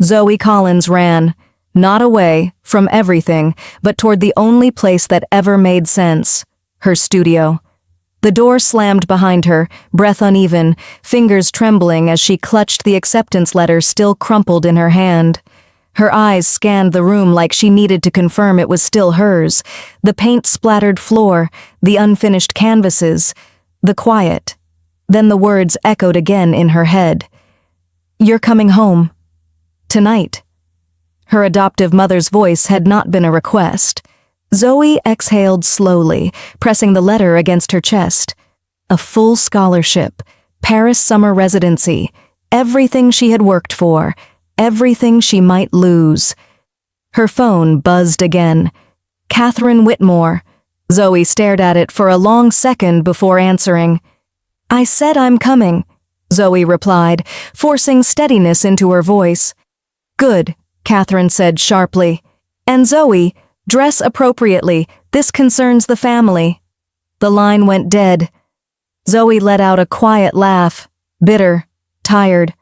Zoey Collins ran, not away from everything, but toward the only place that ever made sense, her studio. The door slammed behind her, breath uneven, fingers trembling as she clutched the acceptance letter still crumpled in her hand. Her eyes scanned the room like she needed to confirm it was still hers. The paint-splattered floor, the unfinished canvases, the quiet. Then the words echoed again in her head. "You're coming home. Tonight." Her adoptive mother's voice had not been a request. Zoey exhaled slowly, pressing the letter against her chest. A full scholarship, Paris summer residency, everything she had worked for, everything she might lose. Her phone buzzed again. Catherine Whitmore. Zoey stared at it for a long second before answering. "I said I'm coming," Zoey replied, forcing steadiness into her voice. "Good," Catherine said sharply. "And Zoey, dress appropriately. This concerns the family." The line went dead. Zoey let out a quiet laugh, bitter, tired.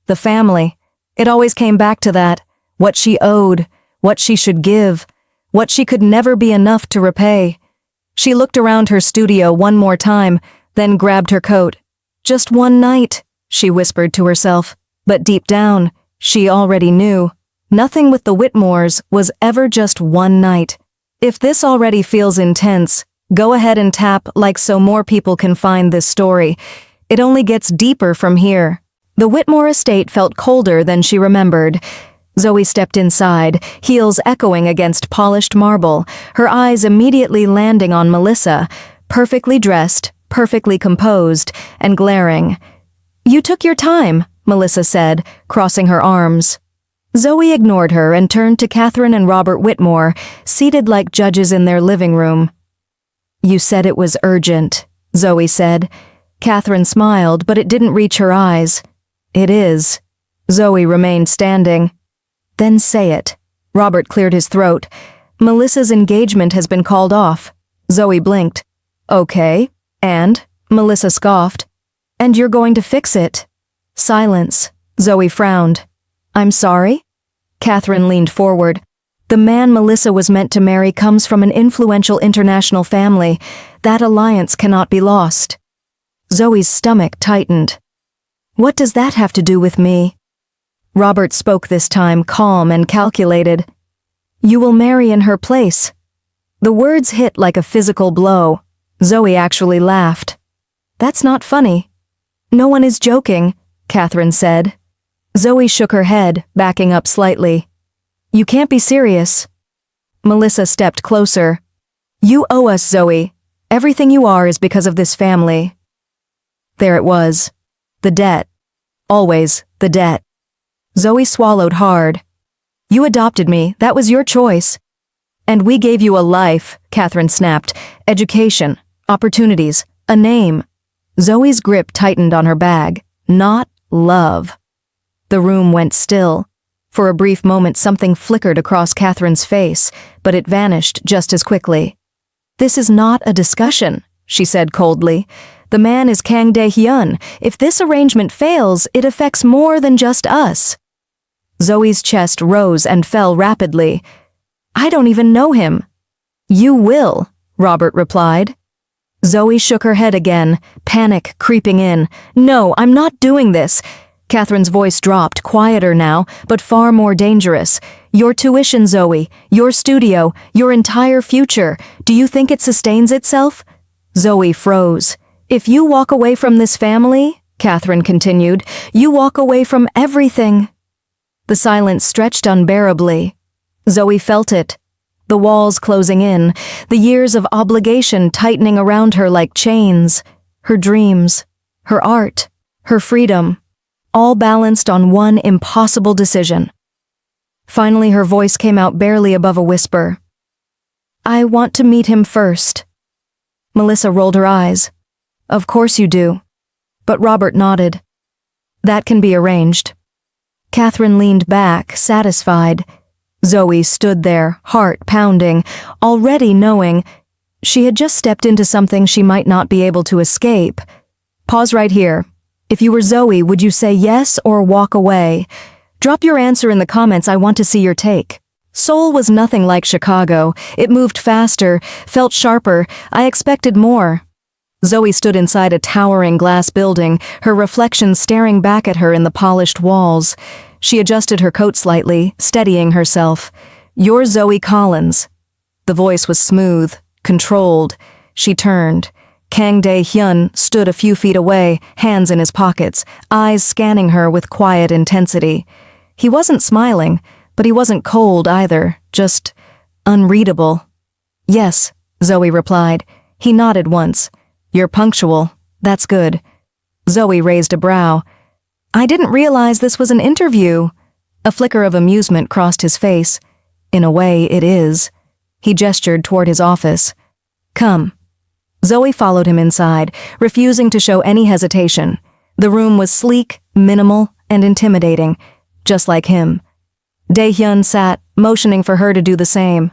The family. It always came back to that. What she owed, what she should give, what she could never be enough to repay. She looked around her studio one more time, then grabbed her coat. "Just one night," she whispered to herself, but deep down, she already knew. Nothing with the Whitmores was ever just one night. If this already feels intense, go ahead and tap like so more people can find this story. It only gets deeper from here. The Whitmore estate felt colder than she remembered. Zoey stepped inside, heels echoing against polished marble, her eyes immediately landing on Melissa, perfectly dressed, perfectly composed, and glaring. "You took your time," Melissa said, crossing her arms. Zoey ignored her and turned to Catherine and Robert Whitmore, seated like judges in their living room. "You said it was urgent," Zoey said. Catherine smiled, but it didn't reach her eyes. "It is." Zoey remained standing. "Then say it." Robert cleared his throat. "Melissa's engagement has been called off." Zoey blinked. "Okay, and?" Melissa scoffed. "And you're going to fix it." Silence. Zoey frowned. "I'm sorry?" Catherine leaned forward. "The man Melissa was meant to marry comes from an influential international family. That alliance cannot be lost." Zoey's stomach tightened. "What does that have to do with me?" Robert spoke this time, calm and calculated. "You will marry in her place." The words hit like a physical blow. Zoey actually laughed. "That's not funny." "No one is joking," Catherine said. Zoey shook her head, backing up slightly. "You can't be serious." Melissa stepped closer. "You owe us, Zoey. Everything you are is because of this family." There it was. The debt. Always the debt. Zoey swallowed hard. "You adopted me. That was your choice." "And we gave you a life," Catherine snapped. "Education, opportunities, a name." Zoey's grip tightened on her bag. "Not love." The room went still. For a brief moment something flickered across Catherine's face, but it vanished just as quickly. "This is not a discussion," she said coldly. "The man is Kang Dae-hyun. If this arrangement fails, it affects more than just us." Zoey's chest rose and fell rapidly. "I don't even know him." "You will," Robert replied. Zoey shook her head again, panic creeping in. "No, I'm not doing this." Catherine's voice dropped, quieter now, but far more dangerous. "Your tuition, Zoey, your studio, your entire future. Do you think it sustains itself?" Zoey froze. "If you walk away from this family," Catherine continued, "you walk away from everything." The silence stretched unbearably. Zoey felt it. The walls closing in, the years of obligation tightening around her like chains. Her dreams, her art, her freedom. All balanced on one impossible decision. Finally, her voice came out barely above a whisper. "I want to meet him first." Melissa rolled her eyes. "Of course you do." But Robert nodded. "That can be arranged." Catherine leaned back, satisfied. Zoey stood there, heart pounding, already knowing she had just stepped into something she might not be able to escape. "Pause right here. If you were Zoey, would you say yes or walk away?" Drop your answer in the comments, I want to see your take. Seoul was nothing like Chicago. It moved faster, felt sharper. I expected more. Zoey stood inside a towering glass building, her reflection staring back at her in the polished walls. She adjusted her coat slightly, steadying herself. You're Zoey Collins. The voice was smooth, controlled. She turned. Kang Dae-hyun stood a few feet away, hands in his pockets, eyes scanning her with quiet intensity. He wasn't smiling, but he wasn't cold either, just unreadable. Yes, Zoey replied. He nodded once. You're punctual. That's good. Zoey raised a brow. I didn't realize this was an interview. A flicker of amusement crossed his face. In a way, it is. He gestured toward his office. Come. Zoey followed him inside, refusing to show any hesitation. The room was sleek, minimal, and intimidating, just like him. Dae-hyun sat, motioning for her to do the same.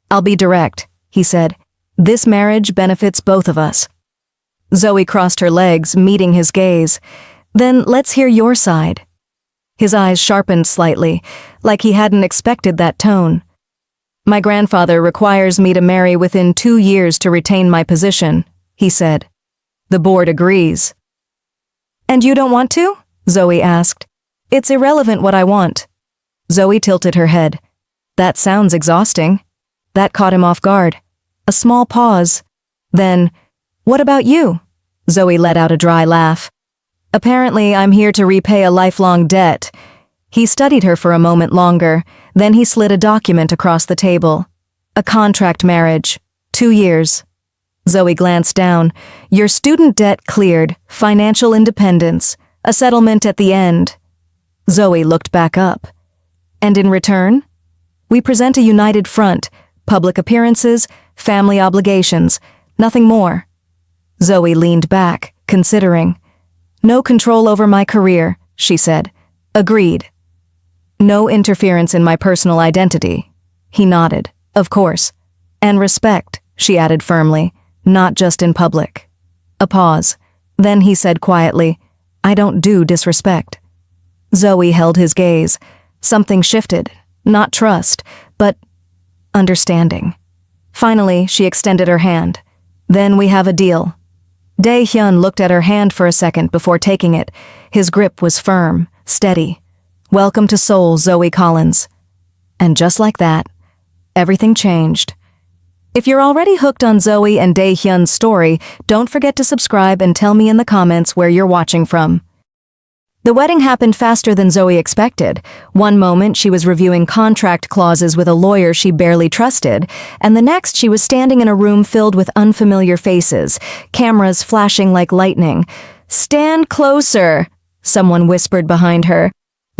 I'll be direct, he said. This marriage benefits both of us. Zoey crossed her legs, meeting his gaze. Then let's hear your side. His eyes sharpened slightly, like he hadn't expected that tone. My grandfather requires me to marry within 2 years to retain my position, he said. The board agrees. And you don't want to? Zoey asked. It's irrelevant what I want. Zoey tilted her head. That sounds exhausting. That caught him off guard. A small pause. Then, what about you? Zoey let out a dry laugh. Apparently, I'm here to repay a lifelong debt. He studied her for a moment longer, then he slid a document across the table. A contract marriage. 2 years. Zoey glanced down. Your student debt cleared, financial independence, a settlement at the end. Zoey looked back up. And in return? We present a united front, public appearances, family obligations, nothing more. Zoey leaned back, considering. No control over my career, she said. Agreed. No interference in my personal identity. He nodded. Of course. And respect, she added firmly, not just in public. A pause. Then he said quietly, I don't do disrespect. Zoey held his gaze. Something shifted. Not trust, but understanding. Finally, she extended her hand. Then we have a deal. Dae-hyun looked at her hand for a second before taking it. His grip was firm, steady. Welcome to Seoul, Zoey Collins. And just like that, everything changed. If you're already hooked on Zoey and Dae-hyun's story, don't forget to subscribe and tell me in the comments where you're watching from. The wedding happened faster than Zoey expected. One moment she was reviewing contract clauses with a lawyer she barely trusted, and the next she was standing in a room filled with unfamiliar faces, cameras flashing like lightning. Stand closer, someone whispered behind her.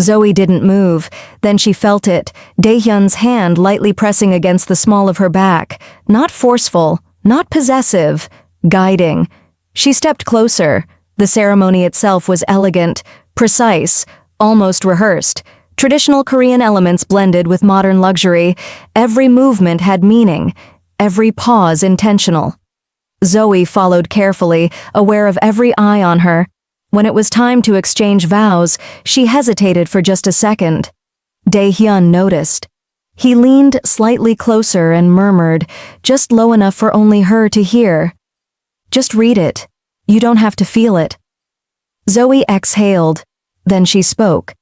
Zoey didn't move. Then she felt it, Dae-hyun's hand lightly pressing against the small of her back. Not forceful, not possessive, guiding. She stepped closer. The ceremony itself was elegant, precise, almost rehearsed. Traditional Korean elements blended with modern luxury. Every movement had meaning, every pause intentional. Zoey followed carefully, aware of every eye on her. When it was time to exchange vows, she hesitated for just a second. Dae-hyun noticed. He leaned slightly closer and murmured, just low enough for only her to hear. Just read it. You don't have to feel it. Zoey exhaled. Then she spoke.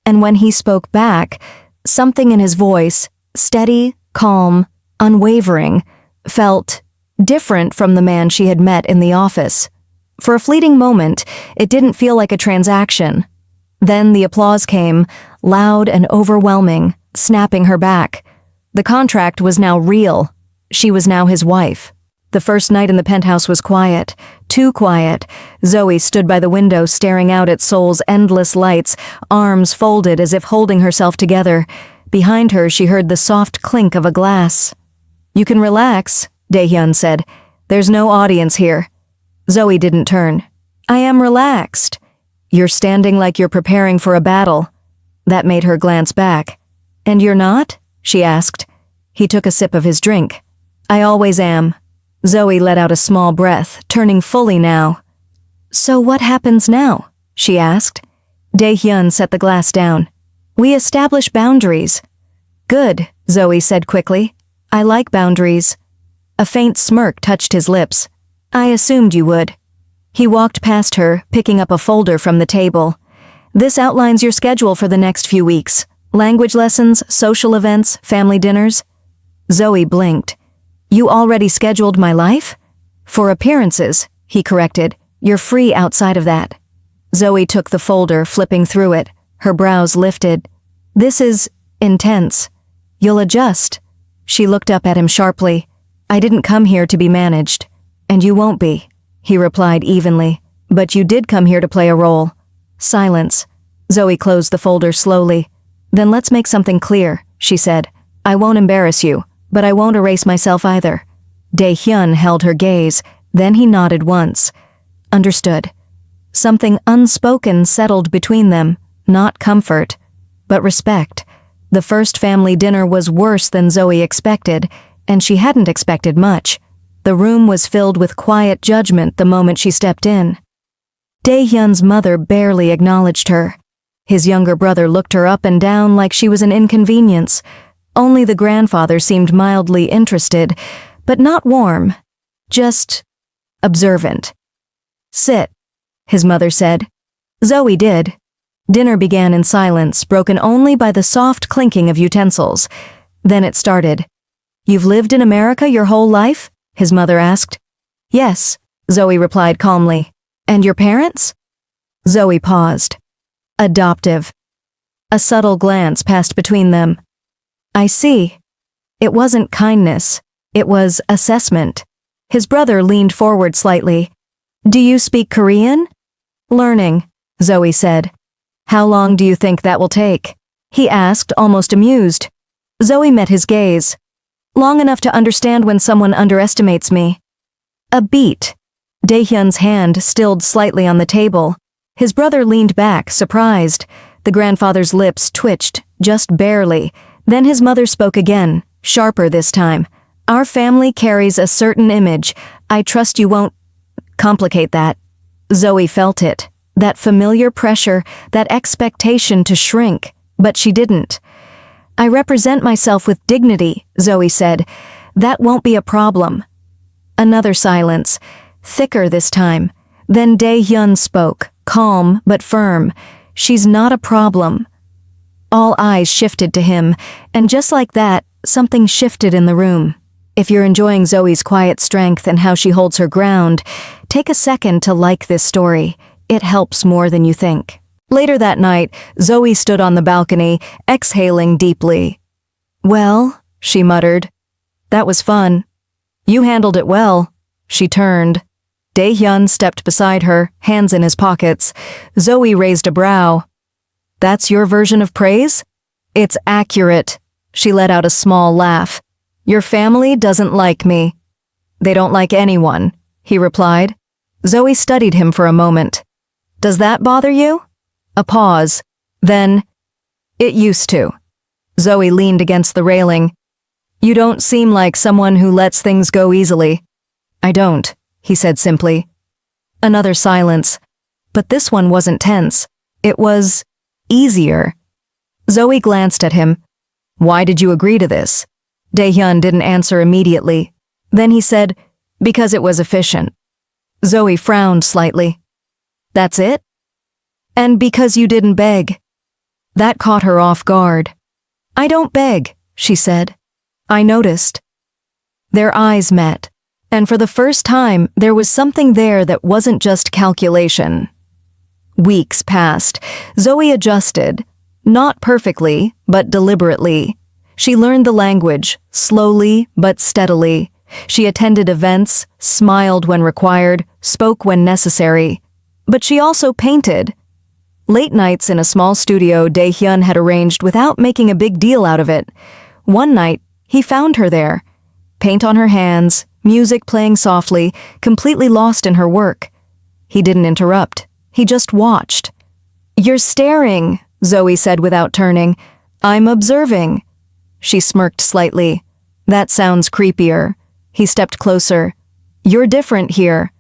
And when he spoke back, something in his voice, steady, calm, unwavering, felt different from the man she had met in the office. For a fleeting moment, it didn't feel like a transaction. Then the applause came, loud and overwhelming, snapping her back. The contract was now real. She was now his wife. The first night in the penthouse was quiet, too quiet. Zoey stood by the window staring out at Seoul's endless lights, arms folded as if holding herself together. Behind her, she heard the soft clink of a glass. You can relax, Dae-hyun said. There's no audience here. Zoey didn't turn. I am relaxed. You're standing like you're preparing for a battle. That made her glance back. And you're not? She asked. He took a sip of his drink. I always am. Zoey let out a small breath, turning fully now. So what happens now? She asked. Dae-hyun set the glass down. We establish boundaries. Good, Zoey said quickly. I like boundaries. A faint smirk touched his lips. I assumed you would. He walked past her, picking up a folder from the table. This outlines your schedule for the next few weeks. Language lessons, social events, family dinners. Zoey blinked. You already scheduled my life? For appearances, he corrected. You're free outside of that. Zoey took the folder, flipping through it. Her brows lifted. This is intense. You'll adjust. She looked up at him sharply. I didn't come here to be managed. And you won't be, he replied evenly. But you did come here to play a role. Silence. Zoey closed the folder slowly. Then let's make something clear, she said. I won't embarrass you, but I won't erase myself either. Dae-hyun held her gaze, then he nodded once. Understood. Something unspoken settled between them, not comfort, but respect. The first family dinner was worse than Zoey expected, and she hadn't expected much. The room was filled with quiet judgment the moment she stepped in. Dae-hyun's mother barely acknowledged her. His younger brother looked her up and down like she was an inconvenience. Only the grandfather seemed mildly interested, but not warm, just observant. Sit, his mother said. Zoey did. Dinner began in silence, broken only by the soft clinking of utensils. Then it started. You've lived in America your whole life? His mother asked. Yes, Zoey replied calmly. And your parents? Zoey paused. Adoptive. A subtle glance passed between them. I see. It wasn't kindness. It was assessment. His brother leaned forward slightly. Do you speak Korean? Learning, Zoey said. How long do you think that will take? He asked, almost amused. Zoey met his gaze. Long enough to understand when someone underestimates me. A beat. Dae-hyun's hand stilled slightly on the table. His brother leaned back, surprised. The grandfather's lips twitched, just barely. Then his mother spoke again, sharper this time. Our family carries a certain image. I trust you won't complicate that. Zoey felt it. That familiar pressure, that expectation to shrink. But she didn't. I represent myself with dignity, Zoey said. That won't be a problem. Another silence, thicker this time. Then Dae-hyun spoke, calm but firm. She's not a problem. All eyes shifted to him, and just like that, something shifted in the room. If you're enjoying Zoey's quiet strength and how she holds her ground, take a second to like this story. It helps more than you think. Later that night, Zoey stood on the balcony, exhaling deeply. Well, she muttered. That was fun. You handled it well. She turned. Dae-hyun stepped beside her, hands in his pockets. Zoey raised a brow. That's your version of praise? It's accurate. She let out a small laugh. Your family doesn't like me. They don't like anyone, he replied. Zoey studied him for a moment. Does that bother you? A pause. Then, it used to. Zoey leaned against the railing. You don't seem like someone who lets things go easily. I don't, he said simply. Another silence. But this one wasn't tense. It was easier. Zoey glanced at him. Why did you agree to this? Dae-hyun didn't answer immediately. Then he said, because it was efficient. Zoey frowned slightly. That's it? And because you didn't beg. That caught her off guard. I don't beg, she said. I noticed. Their eyes met, and for the first time there was something there that wasn't just calculation. Weeks passed. Zoey adjusted, not perfectly, but deliberately. She learned the language, slowly but steadily. She attended events, smiled when required, spoke when necessary. But she also painted. Late nights in a small studio Dae-hyun had arranged without making a big deal out of it. One night, he found her there. Paint on her hands, music playing softly, completely lost in her work. He didn't interrupt. He just watched. You're staring, Zoey said without turning. I'm observing. She smirked slightly. That sounds creepier. He stepped closer. You're different here.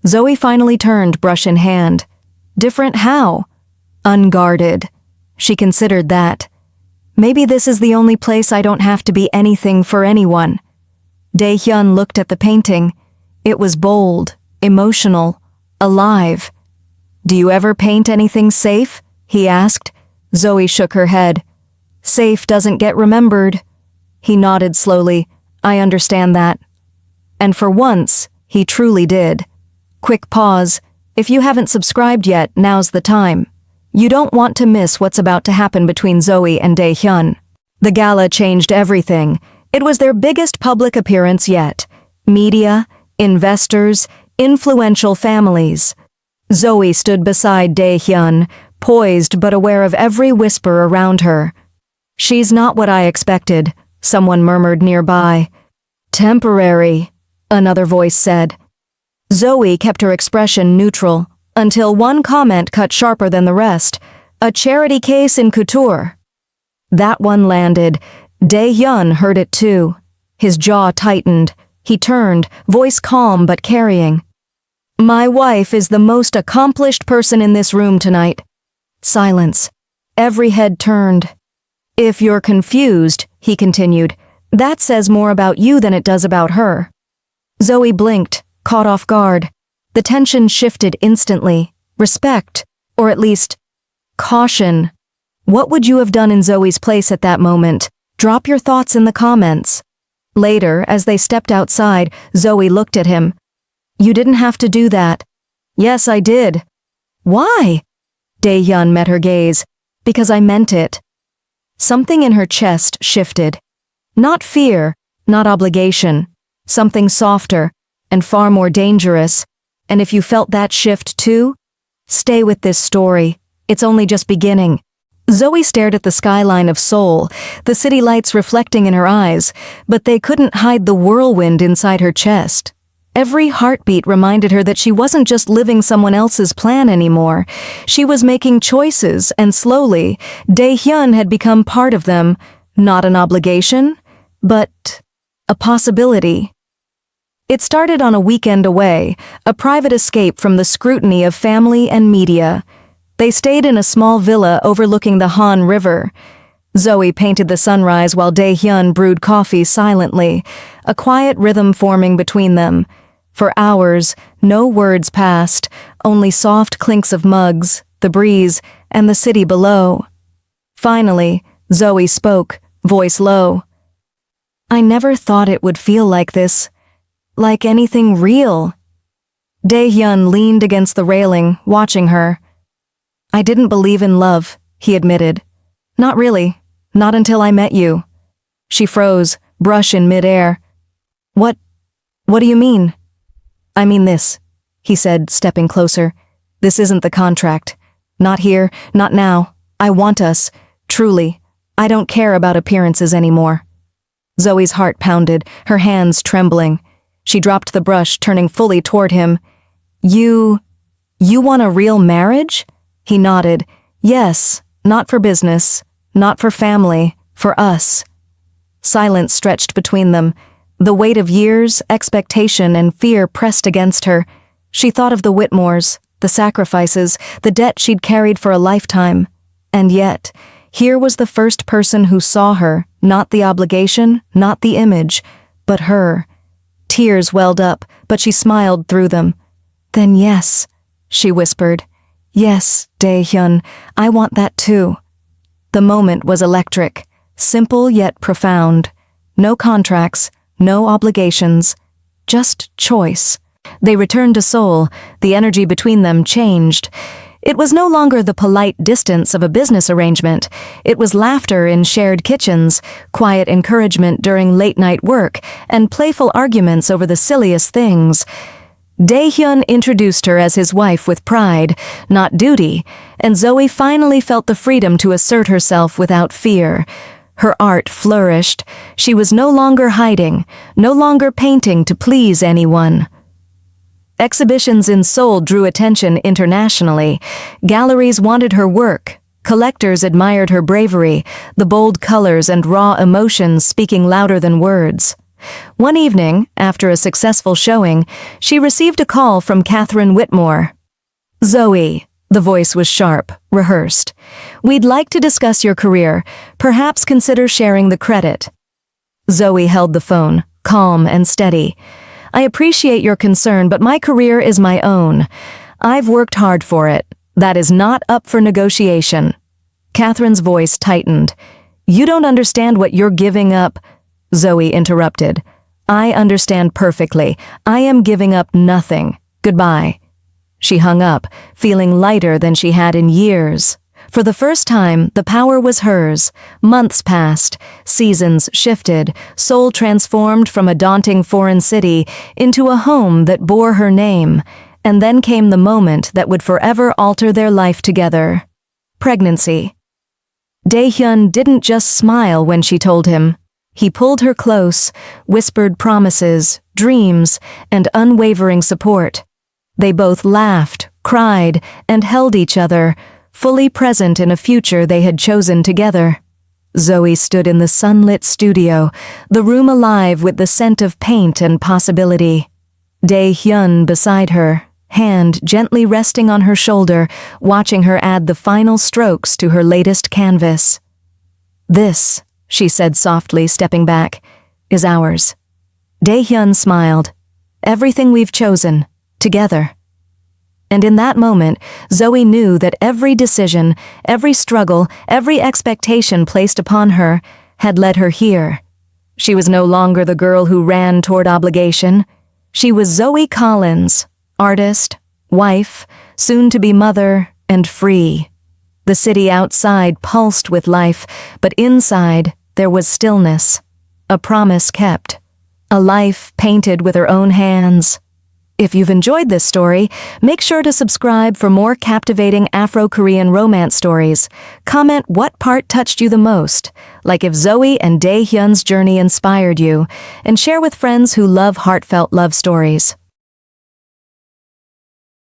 Zoey finally turned, brush in hand. Different how? Unguarded. She considered that. Maybe this is the only place I don't have to be anything for anyone. Dae-hyun looked at the painting. It was bold, emotional, alive. Do you ever paint anything safe? He asked. Zoey shook her head. Safe doesn't get remembered. He nodded slowly. I understand that. And for once, he truly did. Quick pause. If you haven't subscribed yet, now's the time. You don't want to miss what's about to happen between Zoey and Dae-hyun. The gala changed everything. It was their biggest public appearance yet. Media, investors, influential families. Zoey stood beside Dae-hyun, poised but aware of every whisper around her. She's not what I expected, someone murmured nearby. Temporary, another voice said. Zoey kept her expression neutral, until one comment cut sharper than the rest. A charity case in couture. That one landed. Dae-hyun heard it too. His jaw tightened. He turned, voice calm but carrying. My wife is the most accomplished person in this room tonight. Silence. Every head turned. If you're confused, he continued, that says more about you than it does about her. Zoey blinked, caught off guard. The tension shifted instantly. Respect, or at least, caution. What would you have done in Zoey's place at that moment? Drop your thoughts in the comments. Later, as they stepped outside, Zoey looked at him. You didn't have to do that. Yes, I did. Why? Dae-hyun met her gaze. Because I meant it. Something in her chest shifted. Not fear, not obligation. Something softer, and far more dangerous. And if you felt that shift too, stay with this story. It's only just beginning. Zoey stared at the skyline of Seoul, the city lights reflecting in her eyes, but they couldn't hide the whirlwind inside her chest. Every heartbeat reminded her that she wasn't just living someone else's plan anymore. She was making choices, and slowly, Dae-hyun had become part of them. Not an obligation, but a possibility. It started on a weekend away, a private escape from the scrutiny of family and media. They stayed in a small villa overlooking the Han River. Zoey painted the sunrise while Dae-hyun brewed coffee silently, a quiet rhythm forming between them. For hours, no words passed, only soft clinks of mugs, the breeze, and the city below. Finally, Zoey spoke, voice low. I never thought it would feel like this. Like anything real. Dae-hyun leaned against the railing, watching her. I didn't believe in love, he admitted. Not really. Not until I met you. She froze, brush in midair. What do you mean? I mean this, he said, stepping closer. This isn't the contract. Not here, not now. I want us. Truly. I don't care about appearances anymore. Zoey's heart pounded, her hands trembling. She dropped the brush, turning fully toward him. You want a real marriage? He nodded. Yes, not for business, not for family, for us. Silence stretched between them. The weight of years, expectation, and fear pressed against her. She thought of the Whitmores, the sacrifices, the debt she'd carried for a lifetime. And yet, here was the first person who saw her, not the obligation, not the image, but her. Tears welled up, but she smiled through them. Then yes, she whispered. Yes, Dae-hyun, I want that too. The moment was electric, simple yet profound. No contracts, no obligations, just choice. They returned to Seoul. The energy between them changed. It was no longer the polite distance of a business arrangement. It was laughter in shared kitchens, quiet encouragement during late-night work, and playful arguments over the silliest things. Dae-hyun introduced her as his wife with pride, not duty, and Zoey finally felt the freedom to assert herself without fear. Her art flourished. She was no longer hiding, no longer painting to please anyone. Exhibitions in Seoul drew attention internationally. Galleries wanted her work. Collectors admired her bravery, the bold colors and raw emotions speaking louder than words. One evening, after a successful showing, she received a call from Catherine Whitmore. Zoey, the voice was sharp, rehearsed. We'd like to discuss your career. Perhaps consider sharing the credit. Zoey held the phone, calm and steady. I appreciate your concern, but my career is my own. I've worked hard for it. That is not up for negotiation. Catherine's voice tightened. You don't understand what you're giving up. Zoey interrupted. I understand perfectly. I am giving up nothing. Goodbye. She hung up, feeling lighter than she had in years. For the first time, the power was hers. Months passed, seasons shifted, Seoul transformed from a daunting foreign city into a home that bore her name. And then came the moment that would forever alter their life together. Pregnancy. Dae-hyun didn't just smile when she told him. He pulled her close, whispered promises, dreams, and unwavering support. They both laughed, cried, and held each other, fully present in a future they had chosen together. Zoey stood in the sunlit studio, the room alive with the scent of paint and possibility. Dae-hyun beside her, hand gently resting on her shoulder, watching her add the final strokes to her latest canvas. This, she said softly, stepping back, is ours. Dae-hyun smiled. Everything we've chosen, together. And in that moment, Zoey knew that every decision, every struggle, every expectation placed upon her had led her here. She was no longer the girl who ran toward obligation. She was Zoey Collins, artist, wife, soon-to-be mother, and free. The city outside pulsed with life, but inside there was stillness. A promise kept. A life painted with her own hands. If you've enjoyed this story, make sure to subscribe for more captivating Afro-Korean romance stories. Comment what part touched you the most, like if Zoey and Dae-hyun's journey inspired you, and share with friends who love heartfelt love stories.